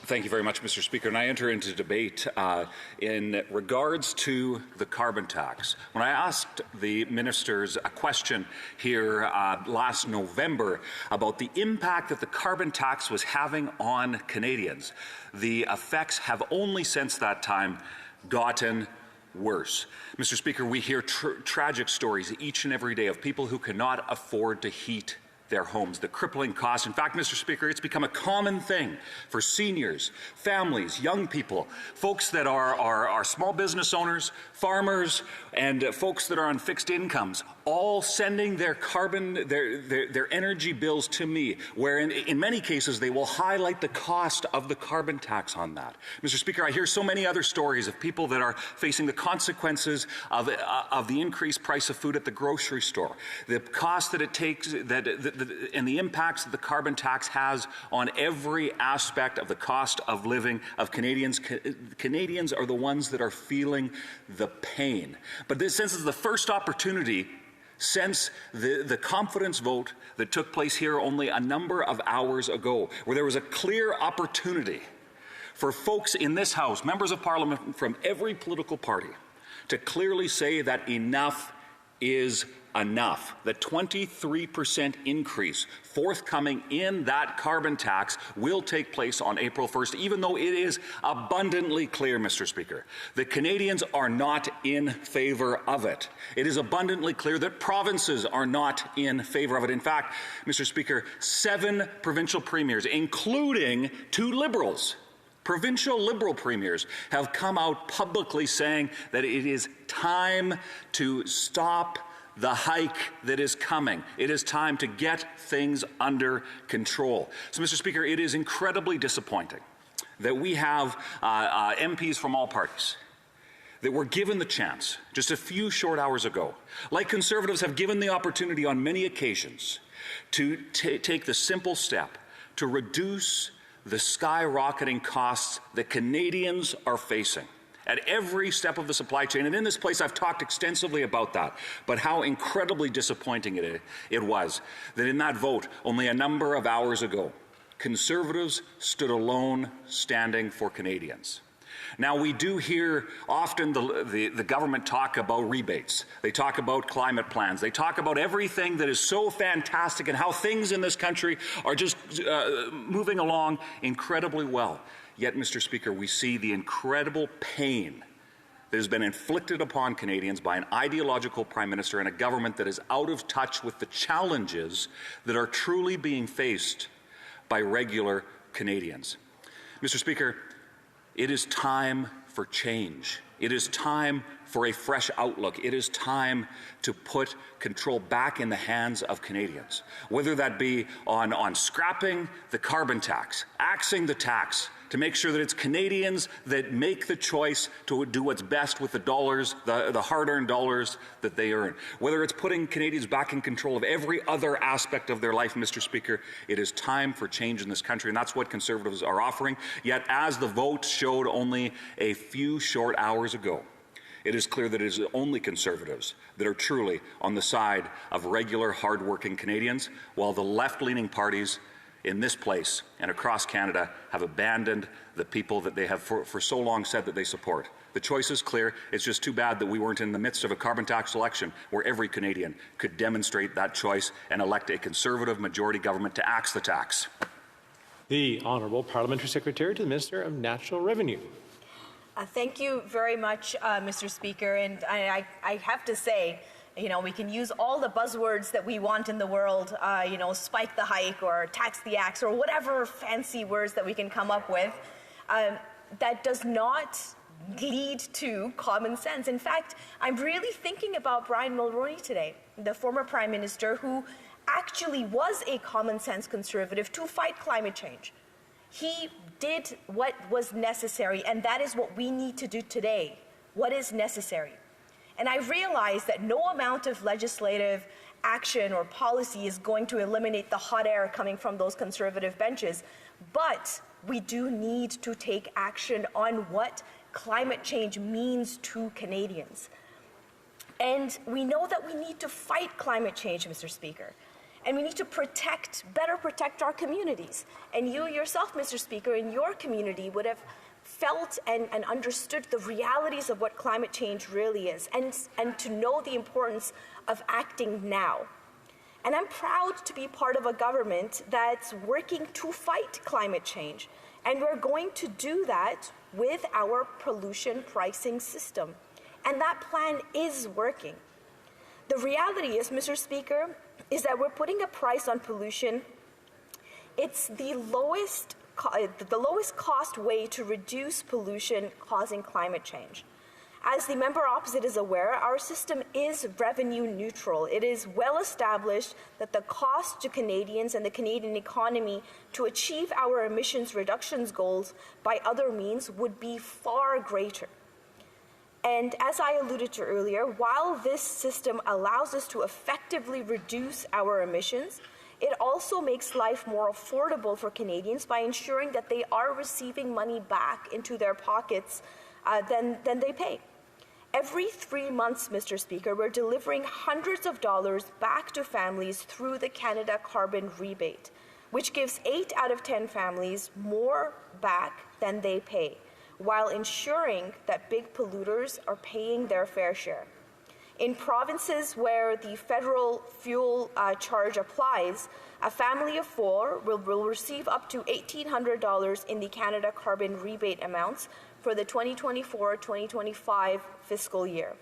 Thank you very much, Mr. Speaker. And I enter into debate in regards to the carbon tax. When I asked the ministers a question here last November about the impact that the carbon tax was having on Canadians, the effects have only since that time gotten worse. Mr. Speaker, we hear tragic stories each and every day of people who cannot afford to heat their homes, the crippling cost. In fact, Mr. Speaker, it's become a common thing for seniors, families, young people, folks that are small business owners, farmers, and folks that are on fixed incomes, all sending their their energy bills to me, where in many cases they will highlight the cost of the carbon tax on that. Mr. Speaker, I hear so many other stories of people that are facing the consequences of the increased price of food at the grocery store, the cost that it takes, and the impacts that the carbon tax has on every aspect of the cost of living of Canadians. Canadians are the ones that are feeling the pain. But since this is the first opportunity since the confidence vote that took place here only a number of hours ago, where there was a clear opportunity for folks in this House, members of Parliament from every political party, to clearly say that enough is enough. The 23% increase forthcoming in that carbon tax will take place on April 1st, even though it is abundantly clear, Mr. Speaker, that Canadians are not in favor of it. It is abundantly clear that provinces are not in favor of it. In fact, Mr. Speaker, 7 provincial premiers, including 2 Liberals, provincial Liberal premiers, have come out publicly saying that it is time to stop the hike that is coming. It is time to get things under control. So, Mr. Speaker, it is incredibly disappointing that we have MPs from all parties that were given the chance just a few short hours ago, like Conservatives have given the opportunity on many occasions, to take the simple step to reduce the skyrocketing costs that Canadians are facing at every step of the supply chain. And in this place, I've talked extensively about that, but how incredibly disappointing it was that in that vote, only a number of hours ago, Conservatives stood alone standing for Canadians. Now, we do hear often the government talk about rebates. They talk about climate plans. They talk about everything that is so fantastic and how things in this country are just moving along incredibly well. Yet, Mr. Speaker, we see the incredible pain that has been inflicted upon Canadians by an ideological Prime Minister and a government that is out of touch with the challenges that are truly being faced by regular Canadians. Mr. Speaker, it is time for change. It is time for a fresh outlook. It is time to put control back in the hands of Canadians, whether that be on scrapping the carbon tax, axing the tax, to make sure that it's Canadians that make the choice to do what's best with the dollars, the hard-earned dollars that they earn. Whether it's putting Canadians back in control of every other aspect of their life, Mr. Speaker, it is time for change in this country, and that's what Conservatives are offering. Yet, as the vote showed only a few short hours ago, it is clear that it is only Conservatives that are truly on the side of regular, hard-working Canadians, while the left-leaning parties in this place and across Canada have abandoned the people that they have for so long said that they support. The choice is clear. It's just too bad that we weren't in the midst of a carbon tax election where every Canadian could demonstrate that choice and elect a Conservative majority government to axe the tax. The Honourable Parliamentary Secretary to the Minister of Natural Revenue. Thank you very much, Mr. Speaker. And I have to say, you know, we can use all the buzzwords that we want in the world, you know, spike the hike or tax the axe or whatever fancy words that we can come up with. That does not lead to common sense. In fact, I'm really thinking about Brian Mulroney today, the former Prime Minister who actually was a common sense Conservative to fight climate change. He did what was necessary, and that is what we need to do today. What is necessary? And I realize that no amount of legislative action or policy is going to eliminate the hot air coming from those Conservative benches, but we do need to take action on what climate change means to Canadians. And we know that we need to fight climate change, Mr. Speaker. And we need to better protect our communities. And you yourself, Mr. Speaker, in your community would have felt and understood the realities of what climate change really is, and to know the importance of acting now. And I'm proud to be part of a government that's working to fight climate change. And we're going to do that with our pollution pricing system. And that plan is working. The reality is, Mr. Speaker, is that we're putting a price on pollution. It's the lowest cost way to reduce pollution causing climate change. As the member opposite is aware, our system is revenue neutral. It is well established that the cost to Canadians and the Canadian economy to achieve our emissions reductions goals by other means would be far greater. And as I alluded to earlier, while this system allows us to effectively reduce our emissions, it also makes life more affordable for Canadians by ensuring that they are receiving money back into their pockets than they pay. Every 3 months, Mr. Speaker, we're delivering hundreds of dollars back to families through the Canada Carbon Rebate, which gives 8 out of 10 families more back than they pay, while ensuring that big polluters are paying their fair share. In provinces where the federal fuel charge applies, a family of 4 will receive up to $1,800 in the Canada Carbon Rebate amounts for the 2024-2025 fiscal year.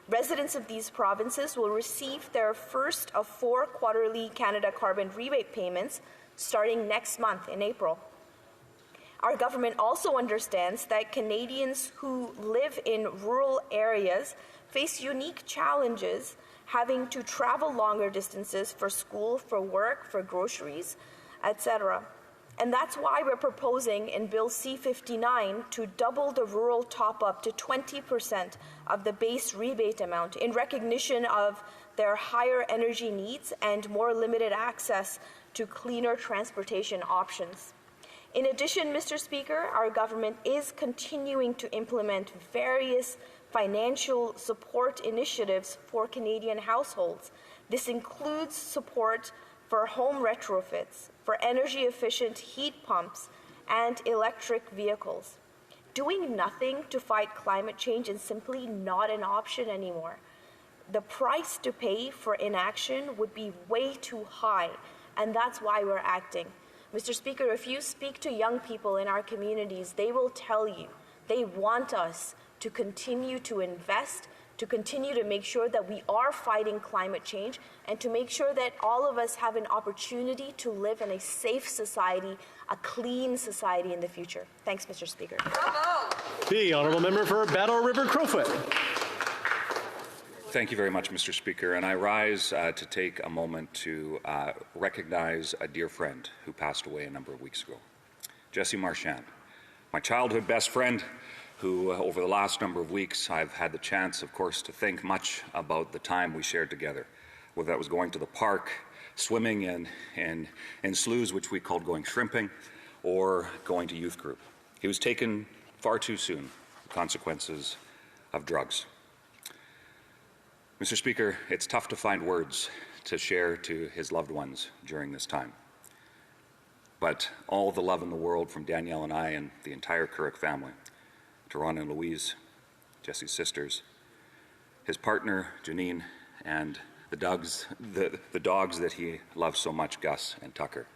Residents of these provinces will receive their first of 4 quarterly Canada Carbon Rebate payments starting next month in April. Our government also understands that Canadians who live in rural areas face unique challenges having to travel longer distances for school, for work, for groceries, etc. And that's why we're proposing in Bill C-59 to double the rural top-up to 20% of the base rebate amount in recognition of their higher energy needs and more limited access to cleaner transportation options. In addition, Mr. Speaker, our government is continuing to implement various financial support initiatives for Canadian households. This includes support for home retrofits, for energy-efficient heat pumps, and electric vehicles. Doing nothing to fight climate change is simply not an option anymore. The price to pay for inaction would be way too high, and that's why we're acting. Mr. Speaker, if you speak to young people in our communities, they will tell you they want us to continue to invest, to continue to make sure that we are fighting climate change, and to make sure that all of us have an opportunity to live in a safe society, a clean society in the future. Thanks, Mr. Speaker. Bravo. The honourable member for Battle River Crowfoot. Thank you very much, Mr. Speaker. And I rise to take a moment to recognize a dear friend who passed away a number of weeks ago, Jesse Marchand, my childhood best friend, who over the last number of weeks I've had the chance, of course, to think much about the time we shared together, whether that was going to the park, swimming in sloughs, which we called going shrimping, or going to youth group. He was taken far too soon, the consequences of drugs. Mr. Speaker, it's tough to find words to share to his loved ones during this time. But all the love in the world from Danielle and I and the entire Couric family, to Ron and Louise, Jesse's sisters, his partner, Janine, and the dogs that he loves so much, Gus and Tucker.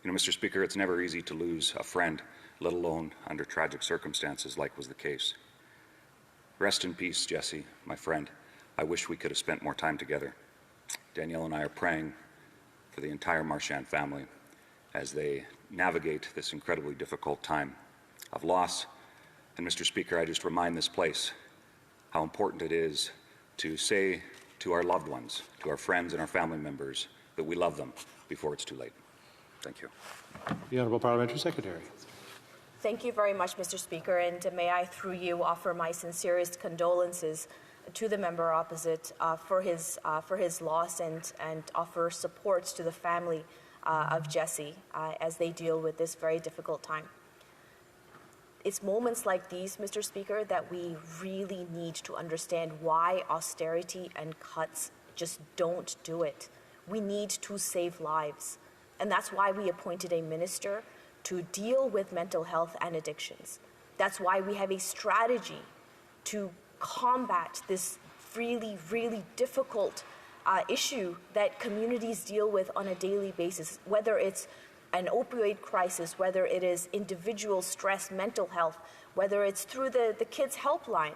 You know, Mr. Speaker, it's never easy to lose a friend, let alone under tragic circumstances like was the case. Rest in peace, Jesse, my friend. I wish we could have spent more time together. Danielle and I are praying for the entire Marchand family as they navigate this incredibly difficult time of loss. And Mr. Speaker, I just remind this place how important it is to say to our loved ones, to our friends and our family members, that we love them before it's too late. Thank you. The Honourable Parliamentary Secretary. Thank you very much, Mr. Speaker, and may I, through you, offer my sincerest condolences to the member opposite for his loss, and offer supports to the family of Jesse as they deal with this very difficult time. It's moments like these, Mr. Speaker, that we really need to understand why austerity and cuts just don't do it. We need to save lives. And that's why we appointed a minister to deal with mental health and addictions. That's why we have a strategy to combat this really, really difficult issue that communities deal with on a daily basis, whether it's an opioid crisis, whether it is individual stress, mental health, whether it's through the kids' helpline.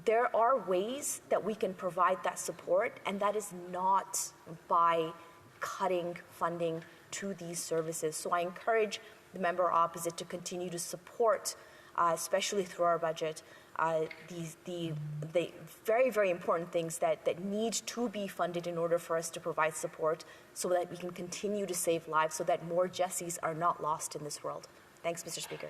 There are ways that we can provide that support, and that is not by cutting funding to these services. So I encourage the member opposite to continue to support, especially through our budget, the very, very important things that need to be funded in order for us to provide support so that we can continue to save lives, so that more Jessies are not lost in this world. Thanks, Mr. Speaker.